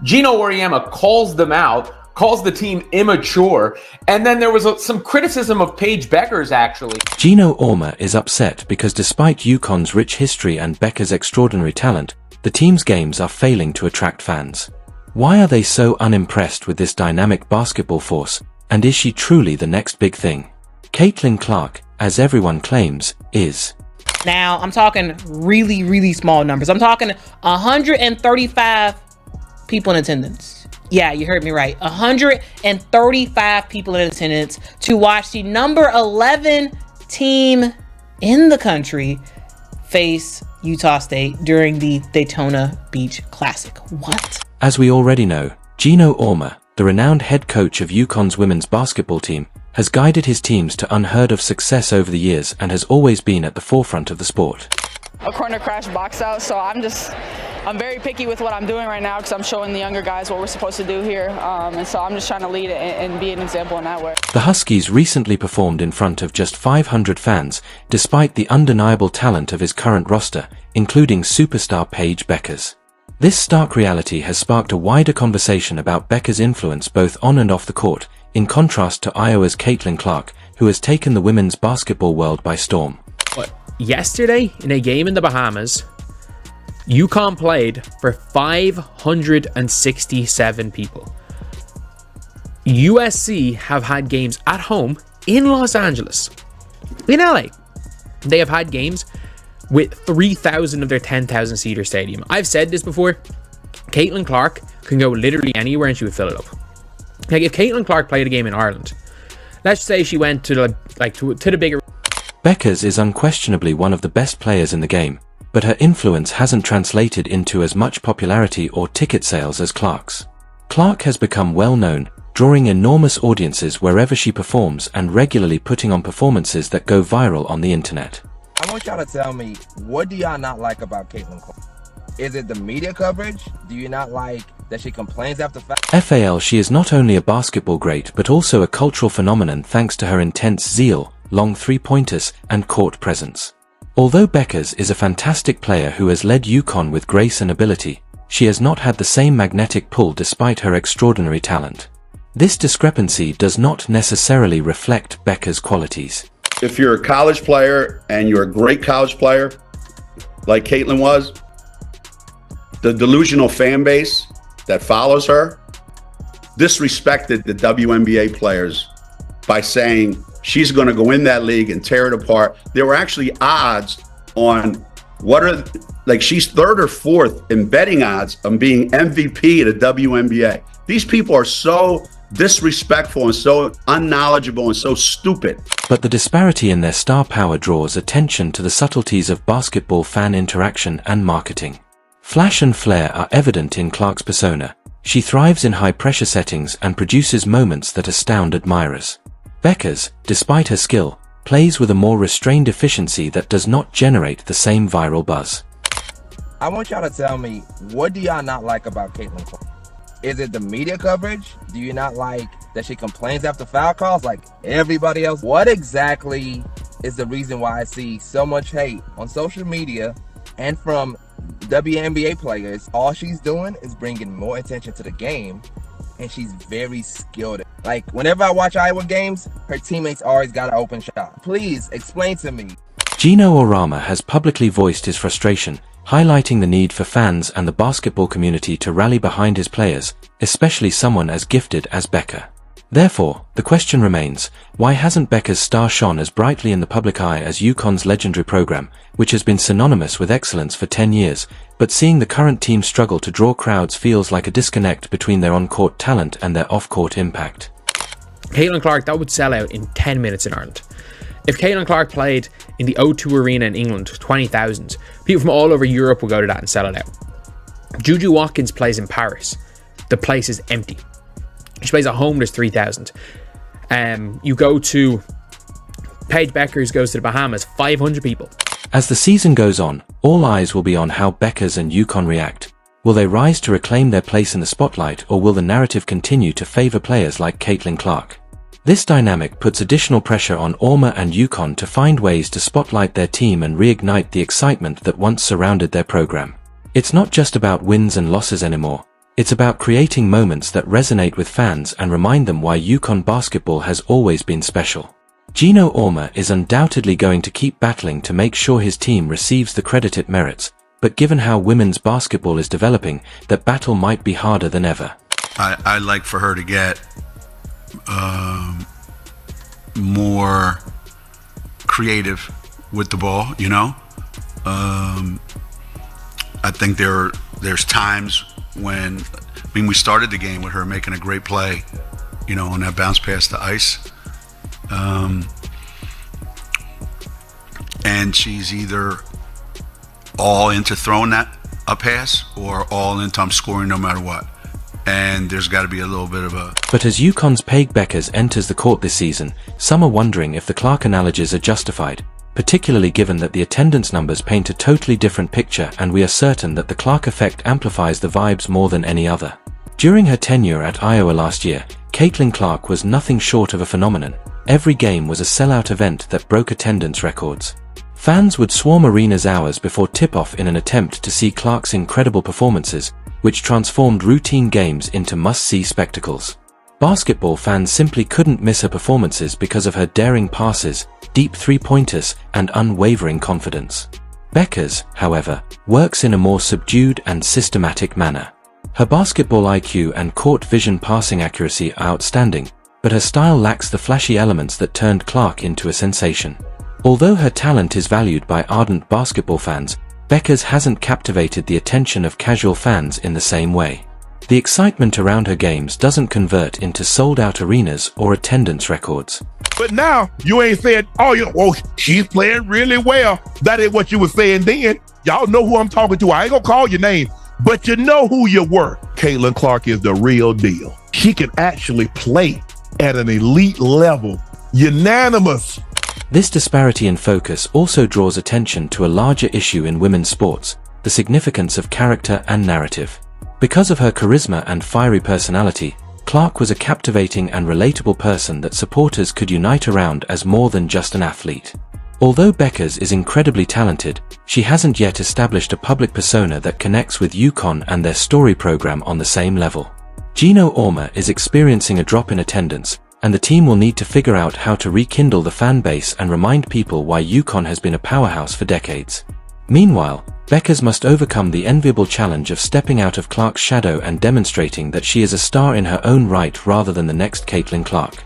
Geno Auriemma calls them out, calls the team immature, and then there was some criticism of Paige Bueckers, actually. Geno Auriemma is upset because despite UConn's rich history and Bueckers' extraordinary talent, the team's games are failing to attract fans. Why are they so unimpressed with this dynamic basketball force, and is she truly the next big thing? Caitlin Clark, as everyone claims, is. Now, I'm talking really, really small numbers. I'm talking 135 people in attendance. Yeah, you heard me right. 135 people in attendance to watch the number 11 team in the country face Utah State during the Daytona Beach Classic. What? As we already know, Geno Auriemma, the renowned head coach of UConn's women's basketball team, has guided his teams to unheard of success over the years and has always been at the forefront of the sport. A corner crash box out, so I'm very picky with what I'm doing right now because I'm showing the younger guys what we're supposed to do here, and so I'm just trying to lead it and be an example in that way. The Huskies recently performed in front of just 500 fans, despite the undeniable talent of his current roster, including superstar Paige Bueckers. This stark reality has sparked a wider conversation about Bueckers' influence both on and off the court, in contrast to Iowa's Caitlin Clark, who has taken the women's basketball world by storm. Yesterday, in a game in the Bahamas, UConn played for 567 people. USC have had games at home in Los Angeles. In LA, they have had games with 3,000 of their 10,000 seater stadium. I've said this before. Caitlin Clark can go literally anywhere and she would fill it up. Like if Caitlin Clark played a game in Ireland, let's say she went to the bigger. Bueckers is unquestionably one of the best players in the game, but her influence hasn't translated into as much popularity or ticket sales as Clark's. Clark has become well known, drawing enormous audiences wherever she performs and regularly putting on performances that go viral on the internet. I want y'all to tell me, what do y'all not like about Caitlin Clark? Is it the media coverage? Do you not like that she complains after FAL? She is not only a basketball great but also a cultural phenomenon thanks to her intense zeal, long three-pointers, and court presence. Although Bueckers is a fantastic player who has led UConn with grace and ability, she has not had the same magnetic pull despite her extraordinary talent. This discrepancy does not necessarily reflect Bueckers' qualities. If you're a college player and you're a great college player, like Caitlin was, the delusional fan base that follows her disrespected the WNBA players by saying she's going to go in that league and tear it apart. There were actually odds on she's third or fourth in betting odds on being MVP of the WNBA. These people are so disrespectful and so unknowledgeable and so stupid. But the disparity in their star power draws attention to the subtleties of basketball fan interaction and marketing. Flash and flair are evident in Clark's persona. She thrives in high-pressure settings and produces moments that astound admirers. Bueckers, despite her skill, plays with a more restrained efficiency that does not generate the same viral buzz. I want y'all to tell me, what do y'all not like about Caitlin Clark? Is it the media coverage? Do you not like that she complains after foul calls like everybody else? What exactly is the reason why I see so much hate on social media and from WNBA players? All she's doing is bringing more attention to the game, and she's very skilled. Like, whenever I watch Iowa games, her teammates always got an open shot. Please explain to me. Geno Auriemma has publicly voiced his frustration, highlighting the need for fans and the basketball community to rally behind his players, especially someone as gifted as Bueckers. Therefore, the question remains, why hasn't Bueckers' star shone as brightly in the public eye as UConn's legendary program, which has been synonymous with excellence for 10 years, but seeing the current team struggle to draw crowds feels like a disconnect between their on-court talent and their off-court impact. Caitlin Clark, that would sell out in 10 minutes in Ireland. If Caitlin Clark played in the O2 Arena in England, 20,000, people from all over Europe will go to that and sell it out. Juju Watkins plays in Paris. The place is empty. She plays at home, there's 3,000. You go to Paige Bueckers goes to the Bahamas, 500 people. As the season goes on, all eyes will be on how Bueckers and UConn react. Will they rise to reclaim their place in the spotlight, or will the narrative continue to favor players like Caitlin Clark? This dynamic puts additional pressure on Auriemma and UConn to find ways to spotlight their team and reignite the excitement that once surrounded their program. It's not just about wins and losses anymore. It's about creating moments that resonate with fans and remind them why UConn basketball has always been special. Geno Auriemma is undoubtedly going to keep battling to make sure his team receives the credit it merits, but given how women's basketball is developing, that battle might be harder than ever. I'd like for her to get more creative with the ball, you know. I think there's times when, we started the game with her making a great play, you know, on that bounce pass to Ice. And she's either all into throwing that a pass or all into I'm scoring no matter what. And there's got to be a little bit of a... But as UConn's Paige Bueckers enters the court this season, some are wondering if the Clark analogies are justified, particularly given that the attendance numbers paint a totally different picture, and we are certain that the Clark effect amplifies the vibes more than any other. During her tenure at Iowa last year, Caitlin Clark was nothing short of a phenomenon. Every game was a sellout event that broke attendance records. Fans would swarm arenas hours before tip-off in an attempt to see Clark's incredible performances, which transformed routine games into must-see spectacles. Basketball fans simply couldn't miss her performances because of her daring passes, deep three-pointers, and unwavering confidence. Bueckers, however, works in a more subdued and systematic manner. Her basketball IQ and court vision passing accuracy are outstanding, but her style lacks the flashy elements that turned Clark into a sensation. Although her talent is valued by ardent basketball fans, Bueckers hasn't captivated the attention of casual fans in the same way. The excitement around her games doesn't convert into sold-out arenas or attendance records. But now, you ain't saying, she's playing really well. That ain't what you were saying then. Y'all know who I'm talking to. I ain't gonna call your name, but you know who you were. Caitlin Clark is the real deal. She can actually play at an elite level. Unanimous. This disparity in focus also draws attention to a larger issue in women's sports, the significance of character and narrative. Because of her charisma and fiery personality, Clark was a captivating and relatable person that supporters could unite around as more than just an athlete. Although Bueckers is incredibly talented, she hasn't yet established a public persona that connects with UConn and their story program on the same level. Geno Auriemma is experiencing a drop in attendance, and the team will need to figure out how to rekindle the fan base and remind people why UConn has been a powerhouse for decades. Meanwhile, Bueckers must overcome the enviable challenge of stepping out of Clark's shadow and demonstrating that she is a star in her own right rather than the next Caitlin Clark.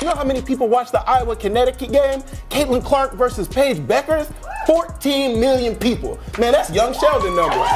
You know how many people watched the Iowa-Connecticut game? Caitlin Clark versus Paige Bueckers? 14 million people. Man, that's young Sheldon numbers.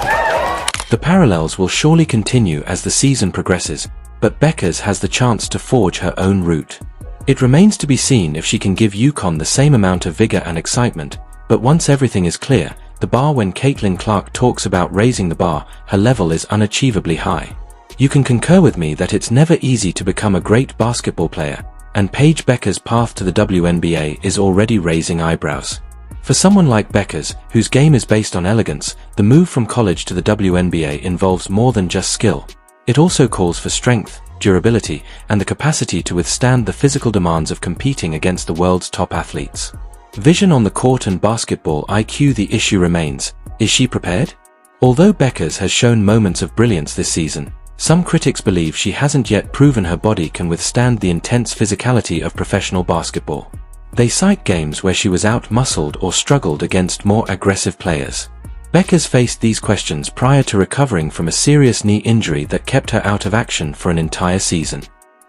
The parallels will surely continue as the season progresses, but Bueckers has the chance to forge her own route. It remains to be seen if she can give UConn the same amount of vigor and excitement, but once everything is clear, the bar when Caitlin Clark talks about raising the bar, her level is unachievably high. You can concur with me that it's never easy to become a great basketball player, and Paige Bueckers' path to the WNBA is already raising eyebrows. For someone like Bueckers, whose game is based on elegance, the move from college to the WNBA involves more than just skill. It also calls for strength, durability, and the capacity to withstand the physical demands of competing against the world's top athletes. Vision on the court and basketball IQ. The issue remains, is she prepared? Although Bueckers has shown moments of brilliance this season, some critics believe she hasn't yet proven her body can withstand the intense physicality of professional basketball. They cite games where she was out-muscled or struggled against more aggressive players. Bueckers faced these questions prior to recovering from a serious knee injury that kept her out of action for an entire season.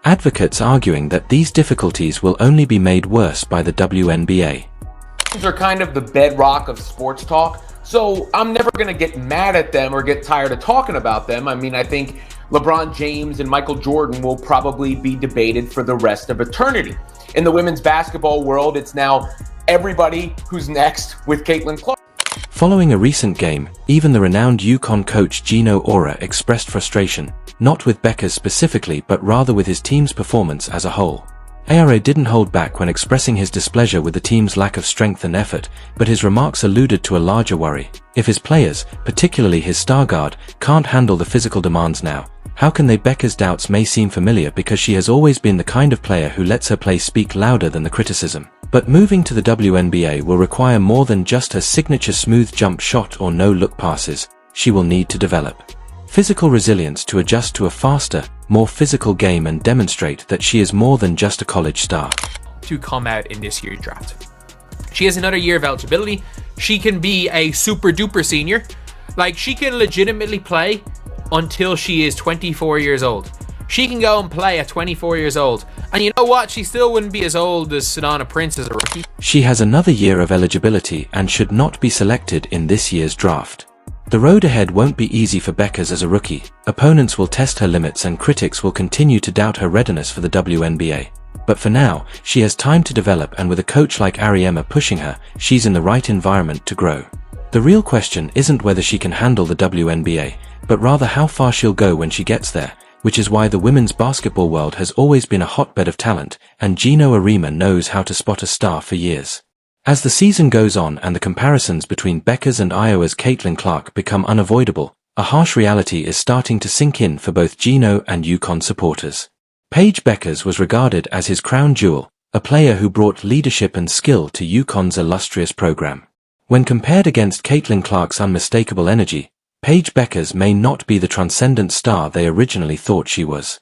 Advocates arguing that these difficulties will only be made worse by the WNBA. Are kind of the bedrock of sports talk, so I'm never going to get mad at them or get tired of talking about them. I mean, I think LeBron James and Michael Jordan will probably be debated for the rest of eternity. In the women's basketball world, it's now everybody who's next with Caitlin Clark. Following a recent game, even the renowned UConn coach Geno Auriemma expressed frustration, not with Bueckers specifically but rather with his team's performance as a whole. Auriemma didn't hold back when expressing his displeasure with the team's lack of strength and effort, but his remarks alluded to a larger worry. If his players, particularly his star guard, can't handle the physical demands now, how can they? Bueckers' doubts may seem familiar because she has always been the kind of player who lets her play speak louder than the criticism. But moving to the WNBA will require more than just her signature smooth jump shot or no-look passes. She will need to develop. physical resilience to adjust to a faster, more physical game and demonstrate that she is more than just a college star. To come out in this year's draft. She has another year of eligibility. She can be a super duper senior. Like, she can legitimately play until she is 24 years old. She can go and play at 24 years old. And you know what? She still wouldn't be as old as Sedona Prince as a rookie. She has another year of eligibility and should not be selected in this year's draft. The road ahead won't be easy for Bueckers as a rookie. Opponents will test her limits and critics will continue to doubt her readiness for the WNBA. But for now, she has time to develop, and with a coach like Auriemma pushing her, she's in the right environment to grow. The real question isn't whether she can handle the WNBA, but rather how far she'll go when she gets there, which is why the women's basketball world has always been a hotbed of talent, and Geno Auriemma knows how to spot a star for years. As the season goes on and the comparisons between Bueckers and Iowa's Caitlin Clark become unavoidable, a harsh reality is starting to sink in for both Geno and UConn supporters. Paige Bueckers was regarded as his crown jewel, a player who brought leadership and skill to UConn's illustrious program. When compared against Caitlin Clark's unmistakable energy, Paige Bueckers may not be the transcendent star they originally thought she was.